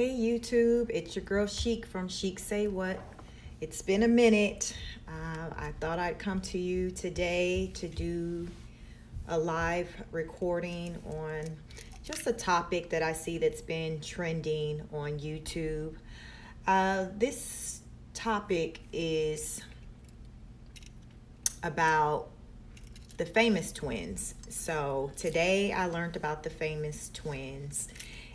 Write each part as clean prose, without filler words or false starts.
Hey YouTube, it's your girl Chic from Chic Say What. It's been a minute. I thought I'd come to you today to do a live recording on just a topic that I see that's been trending on YouTube. This topic is about the Fam0us Twins. So today I learned about the Fam0us Twins.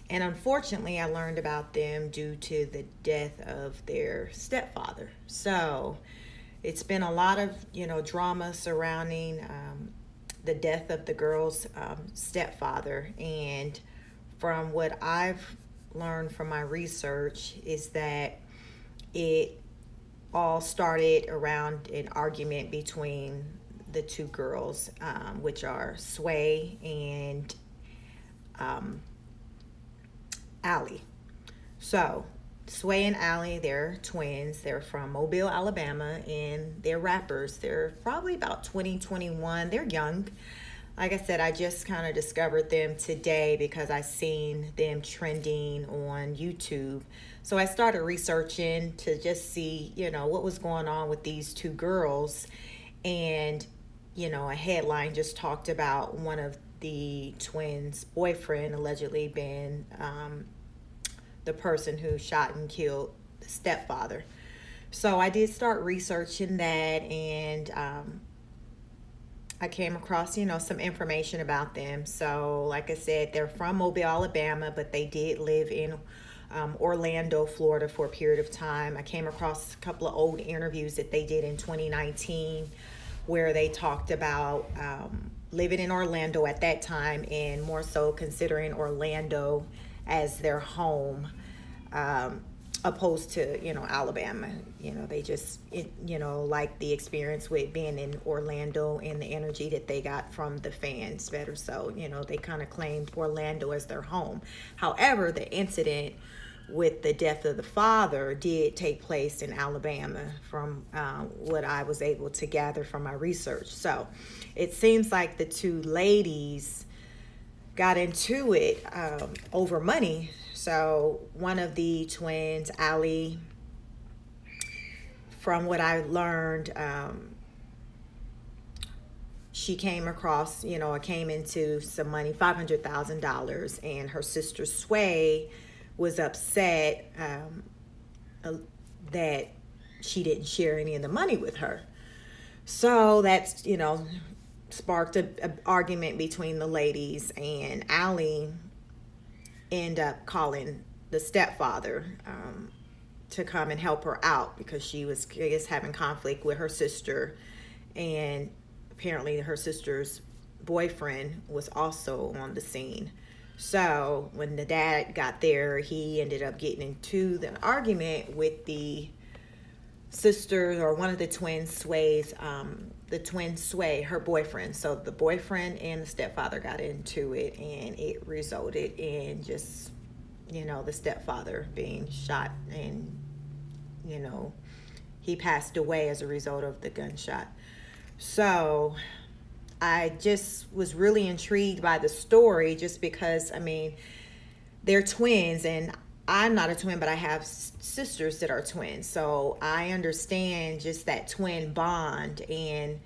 And unfortunately, I learned about them due to the death of their stepfather. So it's been a lot of, drama surrounding the death of the girl's stepfather. And from what I've learned from my research is that it all started around an argument between the two girls, which are Sway and Allie. So Sway and Allie, they're twins. They're from Mobile, Alabama, and they're rappers. They're probably about 20, 21. They're young. Like I said, I just kind of discovered them today because I seen them trending on YouTube. So I started researching to just see, what was going on with these two girls. And, a headline just talked about one of the twins' boyfriend allegedly being the person who shot and killed the stepfather. So I did start researching that, and I came across, some information about them. So like I said, they're from Mobile, Alabama, but they did live in Orlando, Florida for a period of time. I came across a couple of old interviews that they did in 2019 where they talked about living in Orlando at that time, and more so considering Orlando as their home, opposed to, Alabama. They just, like the experience with being in Orlando and the energy that they got from the fans better. So, they kind of claimed Orlando as their home. However, the incident with the death of the father did take place in Alabama from what I was able to gather from my research. So it seems like the two ladies got into it over money. So one of the twins, Allie, from what I learned, she came across, came into some money, $500,000, and her sister Sway was upset that she didn't share any of the money with her. So that's, sparked an argument between the ladies, and Allie ended up calling the stepfather to come and help her out because she was, I guess, having conflict with her sister, and apparently her sister's boyfriend was also on the scene. So when the dad got there, he ended up getting into the argument with the sisters, or one of the twin Sways, the twin Sway, her boyfriend. So the boyfriend and the stepfather got into it, and it resulted in just, the stepfather being shot, and, he passed away as a result of the gunshot. So I just was really intrigued by the story just because, they're twins, and I'm not a twin, but I have sisters that are twins. So I understand just that twin bond and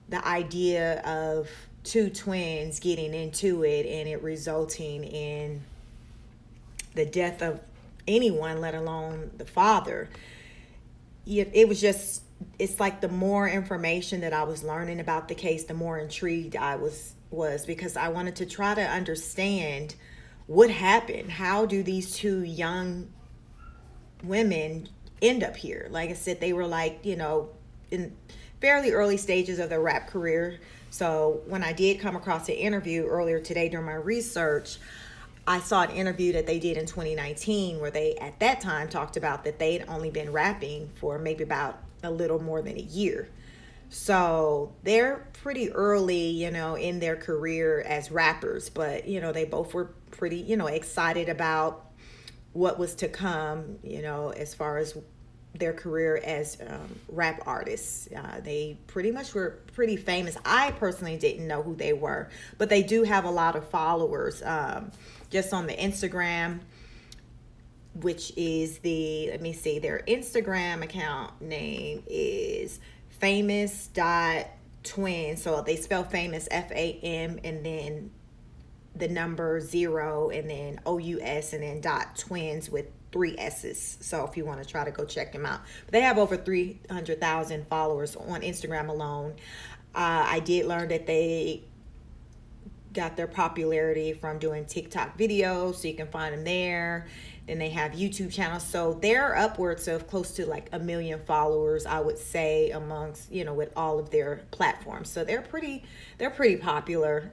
the idea of two twins getting into it and it resulting in the death of anyone, let alone the father. It was just, it's like the more information that I was learning about the case, the more intrigued I was because I wanted to try to understand what happened. How do these two young women end up here? Like I said, they were in fairly early stages of their rap career. So when I did come across an interview earlier today during my research, I saw an interview that they did in 2019 where they at that time talked about that they'd only been rapping for maybe about a little more than a year. So they're pretty early, in their career as rappers, but, they both were pretty, excited about what was to come, as far as their career as rap artists. They pretty much were pretty famous. I personally didn't know who they were, but they do have a lot of followers just on the Instagram. which is let me see, their Instagram account name is Fam0us Twins. So they spell famous FAM and then the number 0 and then OUS and then dot twins with 3 S's. So if you want to try to go check them out, but they have over 300,000 followers on Instagram alone. I did learn that they got their popularity from doing TikTok videos, so you can find them there. Then they have YouTube channels, so they're upwards of close to like 1 million followers, I would say, amongst, with all of their platforms. So they're pretty popular.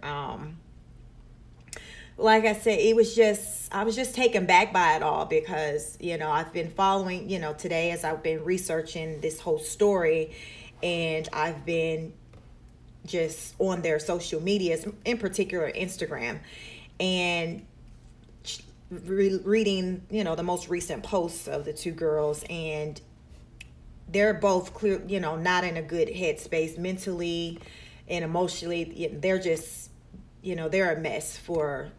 Like I said, I was just taken back by it all because, I've been following, today as I've been researching this whole story, and I've been just on their social medias, in particular Instagram, and reading, the most recent posts of the 2 girls, and they're both clear, not in a good headspace mentally and emotionally. They're just, they're a mess for,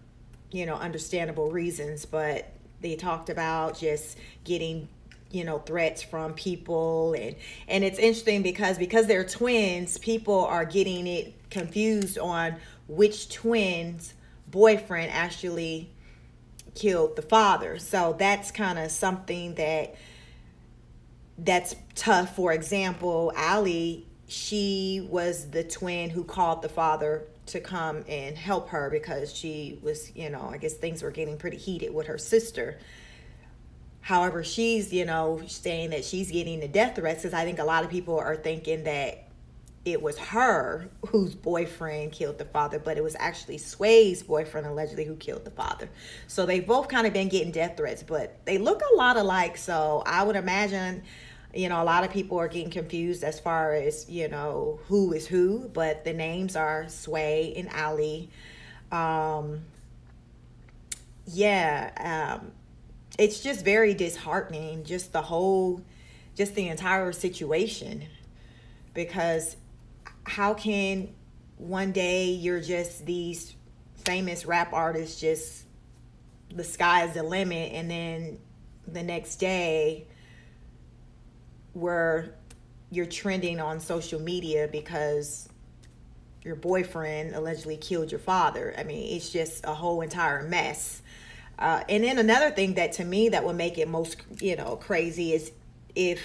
understandable reasons, but they talked about just getting, threats from people, and it's interesting because they're twins, people are getting it confused on which twin's boyfriend actually killed the father. So that's kind of something that's tough. For example, Allie, she was the twin who called the father to come and help her because she was, I guess things were getting pretty heated with her sister. However, she's, saying that she's getting the death threats because I think a lot of people are thinking that it was her whose boyfriend killed the father, but it was actually Sway's boyfriend allegedly who killed the father. So they've both kind of been getting death threats, but they look a lot alike. So I would imagine, a lot of people are getting confused as far as, who is who, but the names are Sway and Allie. It's just very disheartening, just the entire situation, because how can one day you're just these famous rap artists, just the sky is the limit, and then the next day where you're trending on social media because your boyfriend allegedly killed your father. I mean, it's just a whole entire mess. And then another thing that to me that would make it most, crazy is if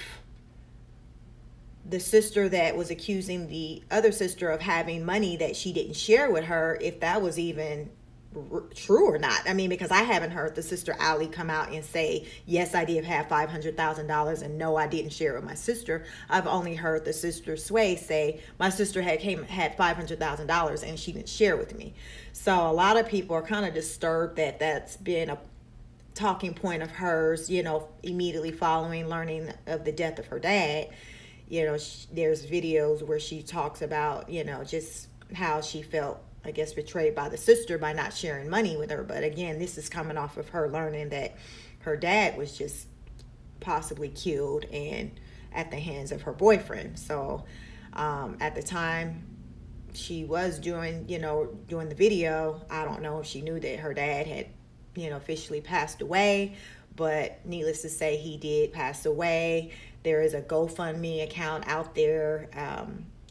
the sister that was accusing the other sister of having money that she didn't share with her, if that was even true or not. I mean, because I haven't heard the sister Allie come out and say, yes, I did have $500,000 and no, I didn't share it with my sister. I've only heard the sister Sway say my sister had $500,000 and she didn't share with me. So a lot of people are kind of disturbed that that's been a talking point of hers, immediately following learning of the death of her dad. There's videos where she talks about, just how she felt, I guess, betrayed by the sister by not sharing money with her. But again, this is coming off of her learning that her dad was just possibly killed and at the hands of her boyfriend. So at the time she was doing the video, I don't know if she knew that her dad had, officially passed away, but needless to say, he did pass away. There is a GoFundMe account out there,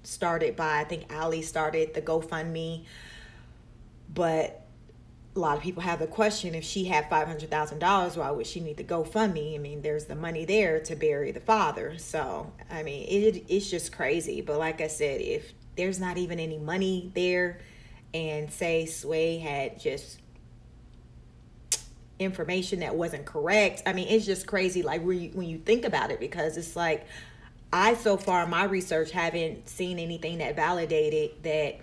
started by, I think Allie started the GoFundMe, but a lot of people have the question, if she had $500,000, why would she need the GoFundMe? I mean, there's the money there to bury the father. So, I mean, it's just crazy. But like I said, if there's not even any money there, and say Sway had just information that wasn't correct, I mean, it's just crazy, like when you think about it, because it's like, so far in my research, haven't seen anything that validated that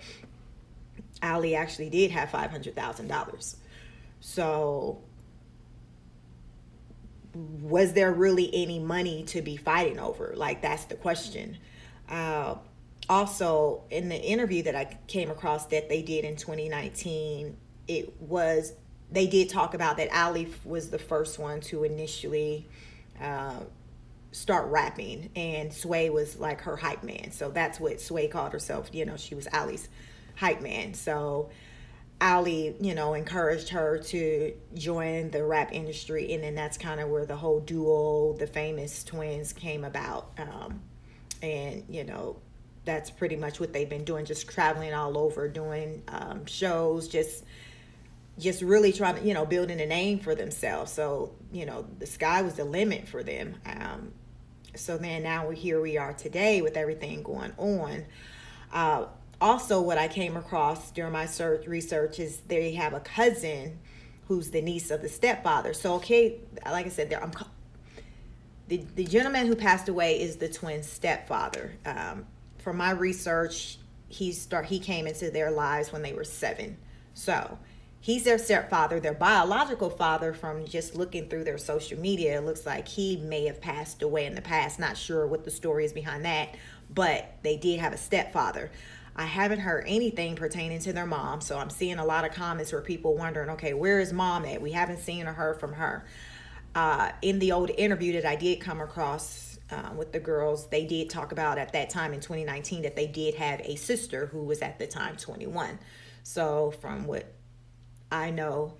Allie actually did have $500,000. So was there really any money to be fighting over? Like, that's the question. Also, in the interview that I came across that they did in 2019, they did talk about that Allie was the first one to initially start rapping, and Sway was like her hype man. So that's what Sway called herself. She was Allie's hype man. So Ali, encouraged her to join the rap industry, and then that's kind of where the whole duo, the Famous Twins, came about. And that's pretty much what they've been doing, just traveling all over, doing shows, just really trying to, building a name for themselves. So, the sky was the limit for them. So then now here we are today with everything going on. Also, what I came across during my research is they have a cousin who's the niece of the stepfather. So, okay, like I said, the gentleman who passed away is the twin stepfather. From my research, he came into their lives when they were 7. So he's their stepfather. Their biological father, from just looking through their social media, it looks like he may have passed away in the past. Not sure what the story is behind that, but they did have a stepfather. I haven't heard anything pertaining to their mom, so I'm seeing a lot of comments where people wondering, okay, where is mom at? We haven't seen or heard from her. In the old interview that I did come across with the girls, they did talk about at that time in 2019 that they did have a sister who was at the time 21. So from what I know,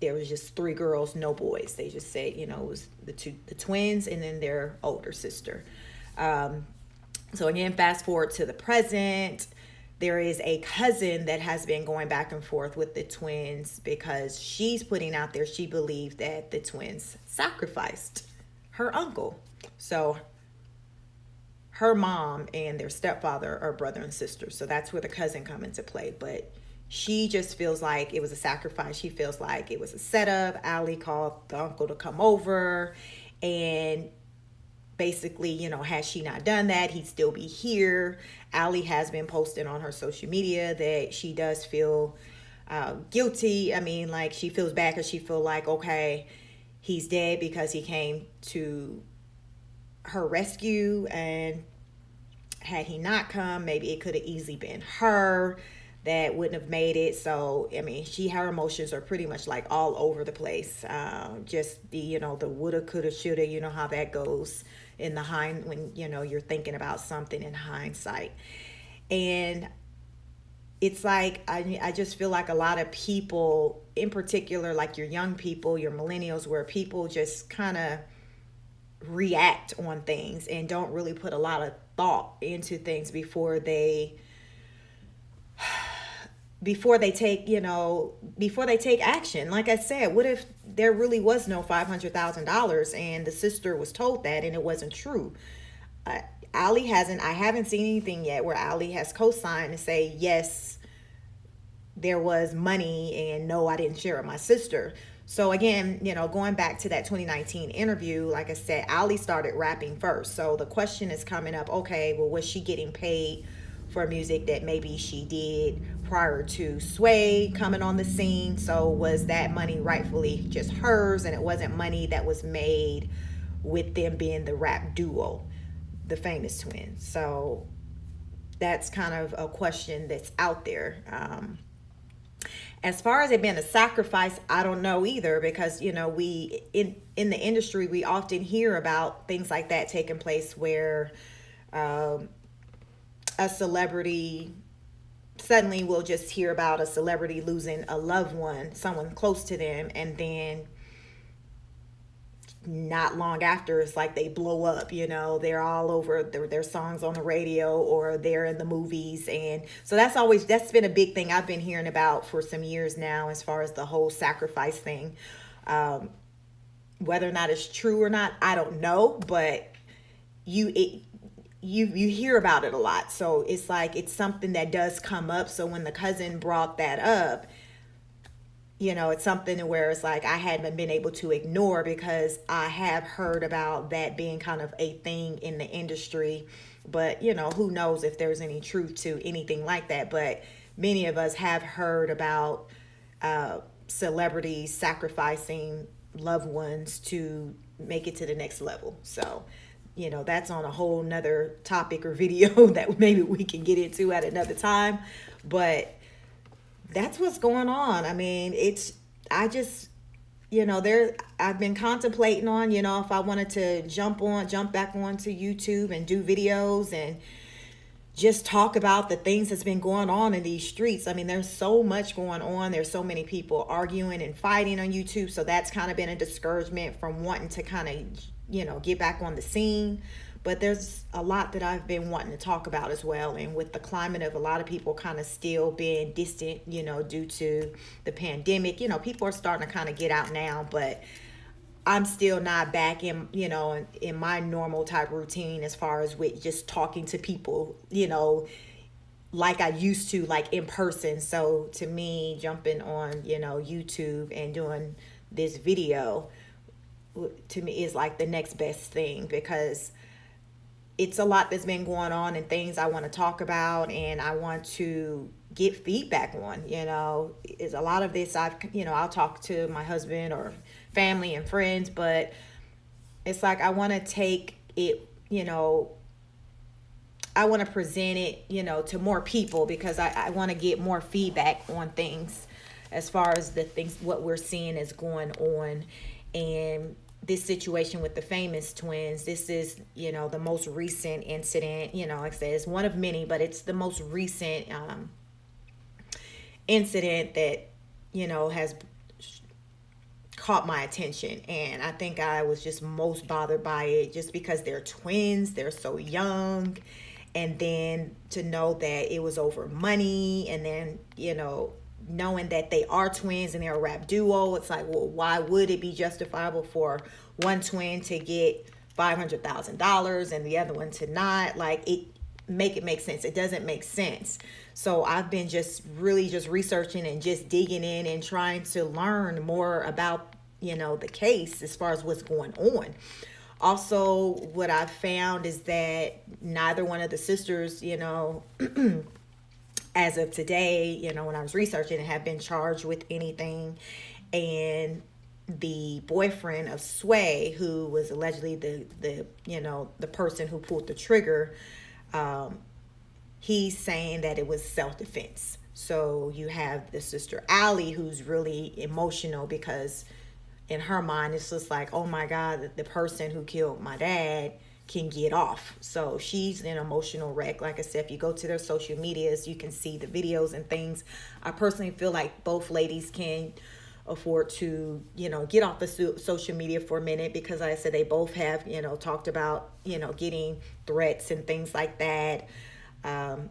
there was just 3 girls, no boys. They just said, it was the twins and then their older sister. So again, fast forward to the present. There is a cousin that has been going back and forth with the twins because she's putting out there she believed that the twins sacrificed her uncle. So her mom and their stepfather are brother and sister. So that's where the cousin come into play. But she just feels like it was a sacrifice. She feels like it was a setup. Ali called the uncle to come over, and basically, had she not done that, he'd still be here. Ali has been posting on her social media that she does feel guilty. I mean, like, she feels bad because she feel like, okay, he's dead because he came to her rescue, and had he not come, maybe it could have easily been her that wouldn't have made it. So, I mean, her emotions are pretty much like all over the place. Just the woulda, coulda, shoulda, how that goes in the when, you're thinking about something in hindsight. And it's like, I just feel like a lot of people, in particular, like your young people, your millennials, where people just kind of react on things and don't really put a lot of thought into things before they take action. Like I said, what if there really was no $500,000 and the sister was told that and it wasn't true? I haven't seen anything yet where Ali has co-signed and say, yes, there was money, and no, I didn't share it with my sister. So again, going back to that 2019 interview, like I said, Ali started rapping first. So the question is coming up, okay, well, was she getting paid for music that maybe she did prior to Sway coming on the scene? So was that money rightfully just hers, and it wasn't money that was made with them being the rap duo, the Famous Twins? So that's kind of a question that's out there. As far as it being a sacrifice, I don't know either, because we in the industry, we often hear about things like that taking place where a celebrity, suddenly we'll just hear about a celebrity losing a loved one, someone close to them, and then not long after, it's like they blow up. They're all over their songs on the radio, or they're in the movies. And so that's been a big thing I've been hearing about for some years now, as far as the whole sacrifice thing. Whether or not it's true or not, I don't know, but you hear about it a lot. So it's like, it's something that does come up. So when the cousin brought that up, it's something where it's like I hadn't been able to ignore, because I have heard about that being kind of a thing in the industry. But, who knows if there's any truth to anything like that. But many of us have heard about celebrities sacrificing loved ones to make it to the next level. So, that's on a whole nother topic or video that maybe we can get into at another time. But that's what's going on. I mean, I've been contemplating on, if I wanted to jump back onto YouTube and do videos and just talk about the things that's been going on in these streets. I mean, there's so much going on. There's so many people arguing and fighting on YouTube. So that's kind of been a discouragement from wanting to kind of, get back on the scene. But there's a lot that I've been wanting to talk about as well. And with the climate of a lot of people kind of still being distant, due to the pandemic, people are starting to kind of get out now, but I'm still not back in my normal type routine as far as with just talking to people, like I used to, like in person. So to me, jumping on, YouTube and doing this video, to me is like the next best thing, because it's a lot that's been going on and things I want to talk about and I want to get feedback on. Is a lot of this I'll talk to my husband or family and friends, but it's like I want to take it, I want to present it, to more people, because I want to get more feedback on things as far as the things, what we're seeing is going on. And this situation with the Fam0us Twins, this is, the most recent incident, like I said, it's one of many, but it's the most recent incident that, has caught my attention. And I think I was just most bothered by it just because they're twins, they're so young. And then to know that it was over money, and then, knowing that they are twins and they're a rap duo, it's like, well, why would it be justifiable for one twin to get $500,000 and the other one to not? Like, make sense. It doesn't make sense. So I've been just really just researching and just digging in and trying to learn more about, the case as far as what's going on. Also, what I've found is that neither one of the sisters, as of today, when I was researching, have been charged with anything. And the boyfriend of Sway, who was allegedly the person who pulled the trigger, he's saying that it was self-defense. So you have the sister Allie, who's really emotional because in her mind, it's just like, oh my God, the person who killed my dad can get off. So she's an emotional wreck. Like I said, if you go to their social medias, you can see the videos and things. I personally feel like both ladies can afford to, get off the social media for a minute, because like I said, they both have, talked about, getting threats and things like that.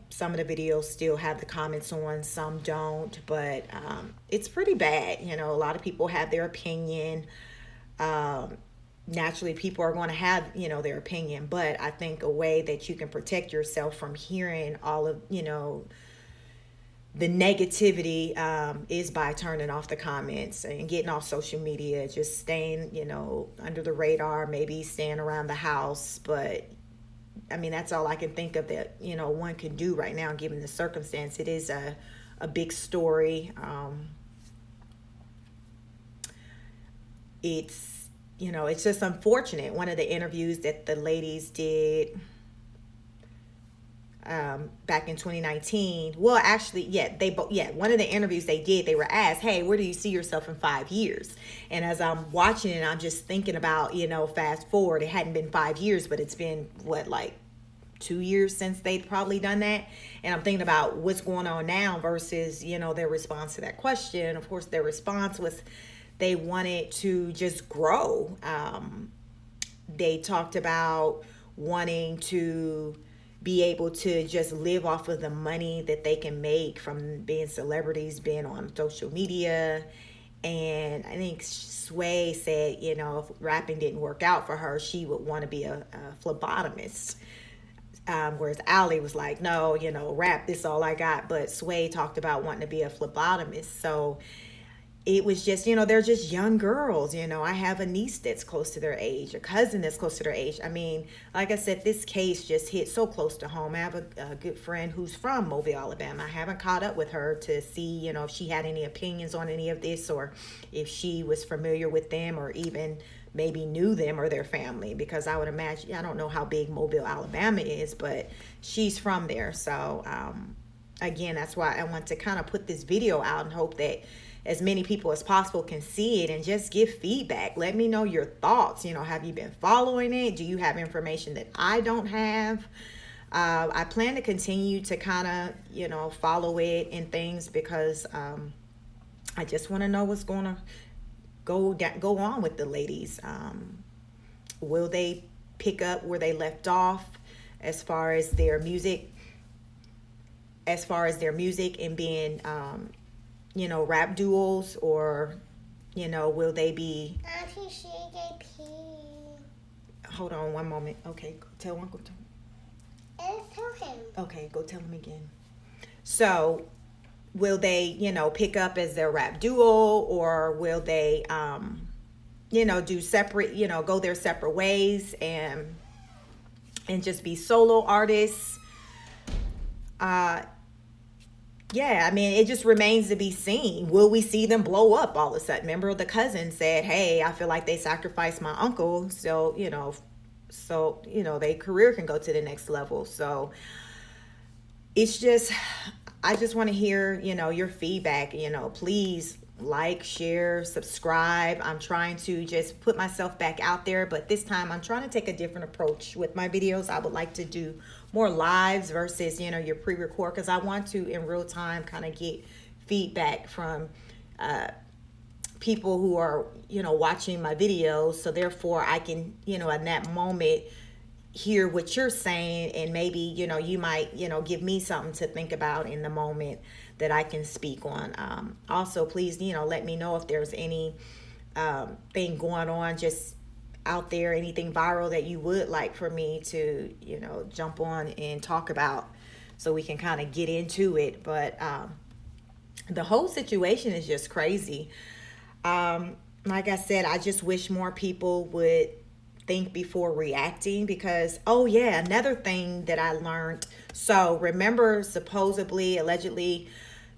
Some of the videos still have the comments on, some don't, but it's pretty bad. A lot of people have their opinion. Naturally, people are going to have, their opinion, but I think a way that you can protect yourself from hearing all of, the negativity is by turning off the comments and getting off social media, just staying, under the radar, maybe staying around the house. But I mean, that's all I can think of that, one can do right now, given the circumstance. It is a big story. It's just unfortunate. One of the interviews that the ladies did back in 2019, well, actually, one of the interviews they did, they were asked, hey, where do you see yourself in 5 years? And as I'm watching it, I'm just thinking about, fast forward, it hadn't been 5 years, but it's been like 2 years since they'd probably done that. And I'm thinking about what's going on now versus, their response to that question. Of course, their response was they wanted to just grow. They talked about wanting to be able to just live off of the money that they can make from being celebrities, being on social media. And I think Sway said, if rapping didn't work out for her, she would want to be a phlebotomist. Whereas Allie was like, no, rap, this is all I got. But Sway talked about wanting to be a phlebotomist. So it was just, they're just young girls. I have a niece that's close to their age, a cousin that's close to their age. I mean, like I said, this case just hit so close to home. I have a good friend who's from Mobile, Alabama. I haven't caught up with her to see, if she had any opinions on any of this, or if she was familiar with them, or even maybe knew them or their family, because I would imagine, I don't know how big Mobile, Alabama is, but she's from there. So, again, that's why I want to kind of put this video out and hope that as many people as possible can see it and just give feedback. Let me know your thoughts. Have you been following it? Do you have information that I don't have? I plan to continue to kind of, follow it and things because I just want to know what's going to go on with the ladies. Will they pick up where they left off as far as their music, and being, rap duos, or, will they be? Auntie, she get pee. Hold on one moment. Okay, tell Uncle Tom. Tell him. Okay, go tell him again. So, will they, pick up as their rap duo, or will they, do separate, go their separate ways and just be solo artists? Yeah, I mean, it just remains to be seen. Will we see them blow up all of a sudden? Remember, the cousin said, "Hey, I feel like they sacrificed my uncle, so their career can go to the next level." So it's just, I just want to hear, your feedback. Please like, share, subscribe. I'm trying to just put myself back out there, but this time I'm trying to take a different approach with my videos. I would like to do more lives versus, your pre-record, because I want to in real time kind of get feedback from people who are, watching my videos. So therefore I can, in that moment, hear what you're saying, and maybe, you might, give me something to think about in the moment that I can speak on. Also, please, let me know if there's any thing going on just out there, anything viral that you would like for me to, jump on and talk about, so we can kind of get into it. But the whole situation is just crazy. Like I said, I just wish more people would think before reacting, because, oh yeah, another thing that I learned. So remember, supposedly, allegedly,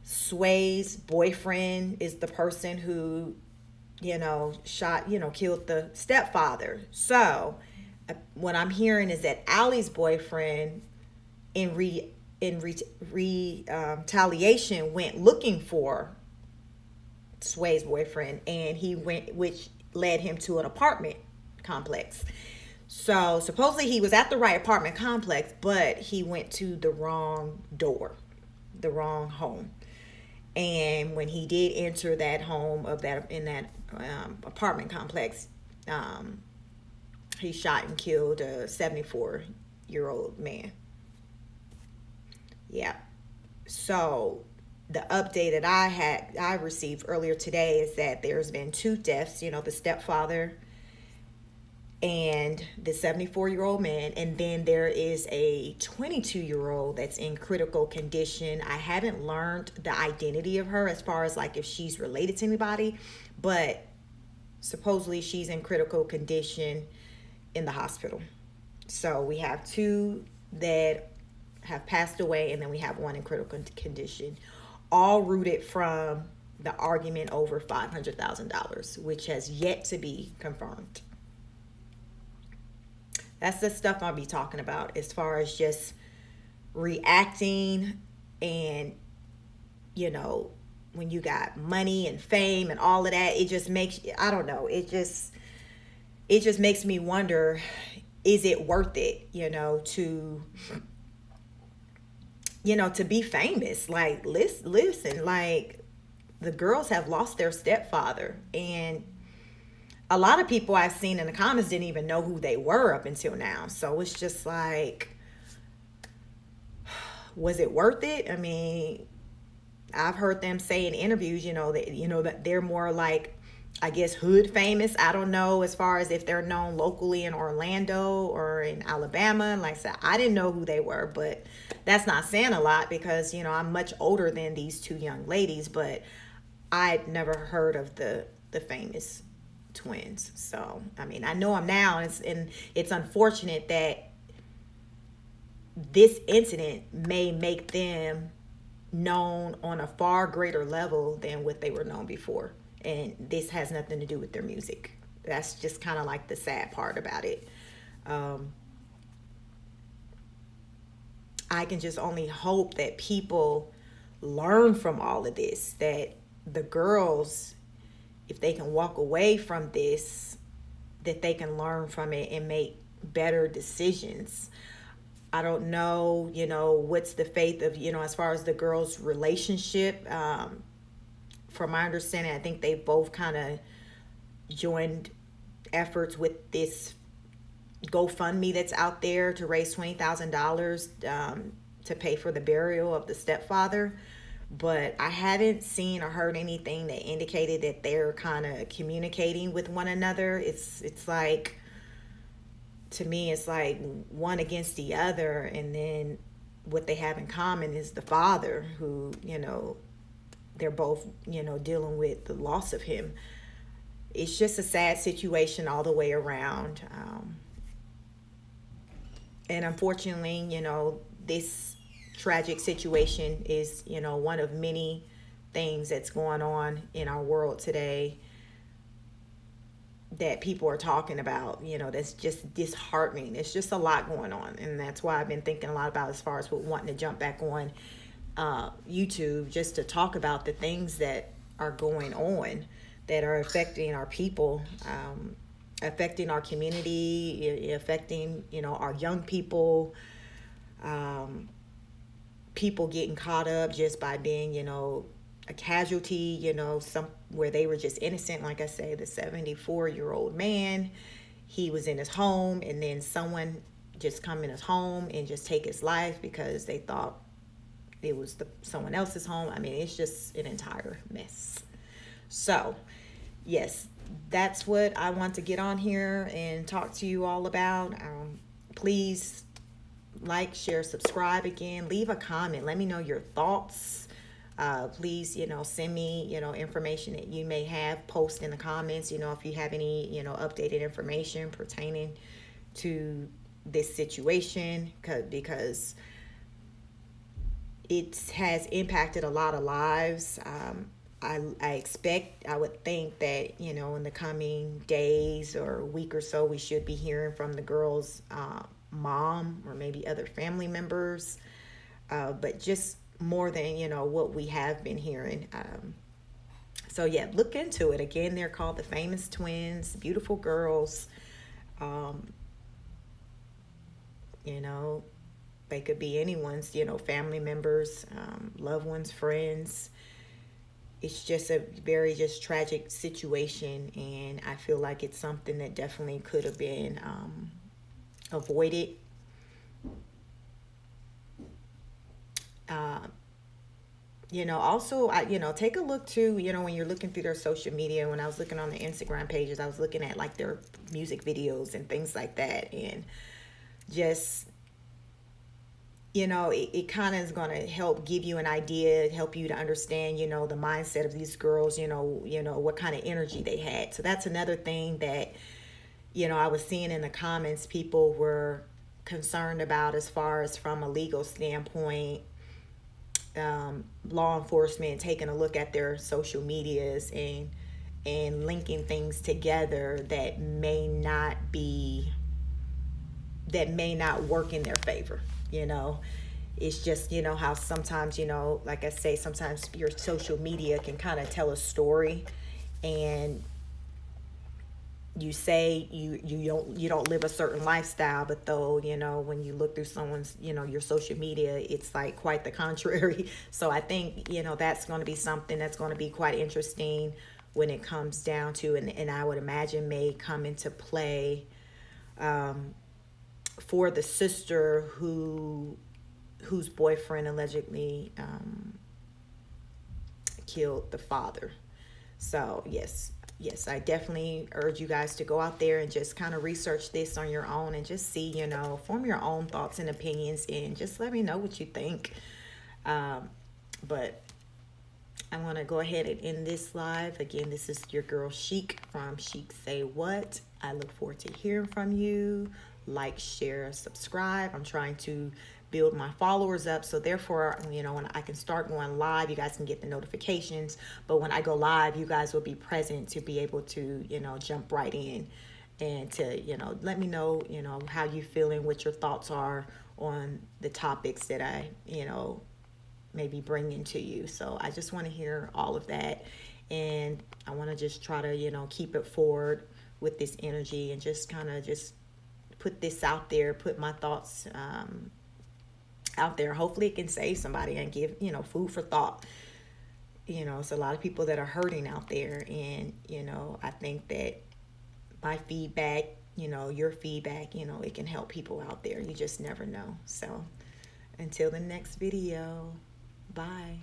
Sway's boyfriend is the person who, killed the stepfather. So what I'm hearing is that Allie's boyfriend, in retaliation, went looking for Sway's boyfriend, and he went, which led him to an apartment complex. So supposedly he was at the right apartment complex, but he went to the wrong door, the wrong home. And when he did enter that home in that apartment complex, he shot and killed a 74-year-old man. Yeah. So the update that I received earlier today is that there's been 2 deaths. The stepfather and the 74-year-old man, and then there is a 22-year-old that's in critical condition. I haven't learned the identity of her as far as like if she's related to anybody, but supposedly she's in critical condition in the hospital. So we have 2 that have passed away, and then we have 1 in critical condition, all rooted from the argument over $500,000, which has yet to be confirmed. That's the stuff I'll be talking about as far as just reacting, and, when you got money and fame and all of that, it just makes, I don't know, it just makes me wonder, is it worth it, to be famous? Like, listen, like, the girls have lost their stepfather, and a lot of people I've seen in the comments didn't even know who they were up until now. So it's just like, was it worth it? I mean, I've heard them say in interviews, that they're more like, I guess, hood famous. I don't know as far as if they're known locally in Orlando or in Alabama. Like I said, I didn't know who they were, but that's not saying a lot because, I'm much older than these 2 young ladies, but I'd never heard of the Fam0us Twins. So, I mean, I know them now, and it's unfortunate that this incident may make them known on a far greater level than what they were known before. And this has nothing to do with their music. That's just kind of like the sad part about it. I can just only hope that people learn from all of this, that the girls, if they can walk away from this, that they can learn from it and make better decisions. I don't know, what's the faith of, as far as the girls' relationship. From my understanding, I think they both kind of joined efforts with this GoFundMe that's out there to raise $20,000 to pay for the burial of the stepfather. But I haven't seen or heard anything that indicated that they're kind of communicating with one another. It's like, to me, it's like one against the other, and then what they have in common is the father, who, they're both, dealing with the loss of him. It's just a sad situation all the way around. And unfortunately, this tragic situation is, one of many things that's going on in our world today that people are talking about, that's just disheartening. It's just a lot going on. And that's why I've been thinking a lot about, as far as wanting to jump back on YouTube, just to talk about the things that are going on that are affecting our people, affecting our community, affecting, our young people, people getting caught up just by being, a casualty, some where they were just innocent. Like I say, the 74-year-old man, he was in his home, and then someone just come in his home and just take his life because they thought it was someone else's home. I mean, it's just an entire mess. So, yes, that's what I want to get on here and talk to you all about. Please like, share, subscribe again. Leave a comment. Let me know your thoughts. Please, send me, information that you may have. Post in the comments, if you have any, updated information pertaining to this situation, because it has impacted a lot of lives. I would think that, in the coming days or week or so, we should be hearing from the girl's mom or maybe other family members, but just more than, what we have been hearing. So yeah, look into it. Again, they're called the Fam0us Twins, beautiful girls. They could be anyone's, family members, loved ones, friends. It's just a very just tragic situation, and I feel like it's something that definitely could have been avoided. Also, take a look too, when you're looking through their social media. When I was looking on the Instagram pages, I was looking at like their music videos and things like that, and just, it kind of is going to help give you an idea, help you to understand, the mindset of these girls, what kind of energy they had. So that's another thing that, I was seeing in the comments, people were concerned about, as far as from a legal standpoint, law enforcement taking a look at their social medias and linking things together that may not work in their favor. It's just, how sometimes, like I say, sometimes your social media can kind of tell a story, and you say you don't live a certain lifestyle, but though, when you look through someone's, your social media, it's like quite the contrary. So I think, that's going to be something that's going to be quite interesting when it comes down to, and I would imagine may come into play for the sister whose boyfriend allegedly killed the father. So yes, I definitely urge you guys to go out there and just kind of research this on your own and just see, form your own thoughts and opinions, and just let me know what you think. But I want to go ahead and end this live. Again, this is your girl Chic from Chic Say What. I look forward to hearing from you. Like, share, subscribe. I'm trying to build my followers up, so therefore, when I can start going live, you guys can get the notifications. But when I go live, you guys will be present to be able to, jump right in and to, let me know, how you feeling, what your thoughts are on the topics that I, maybe bringing to you. So I just want to hear all of that, and I want to just try to, keep it forward with this energy, and just kind of just put this out there, put my thoughts out there. Hopefully it can save somebody and give, food for thought. It's a lot of people that are hurting out there. And, I think that my feedback, your feedback, it can help people out there. You just never know. So until the next video, bye.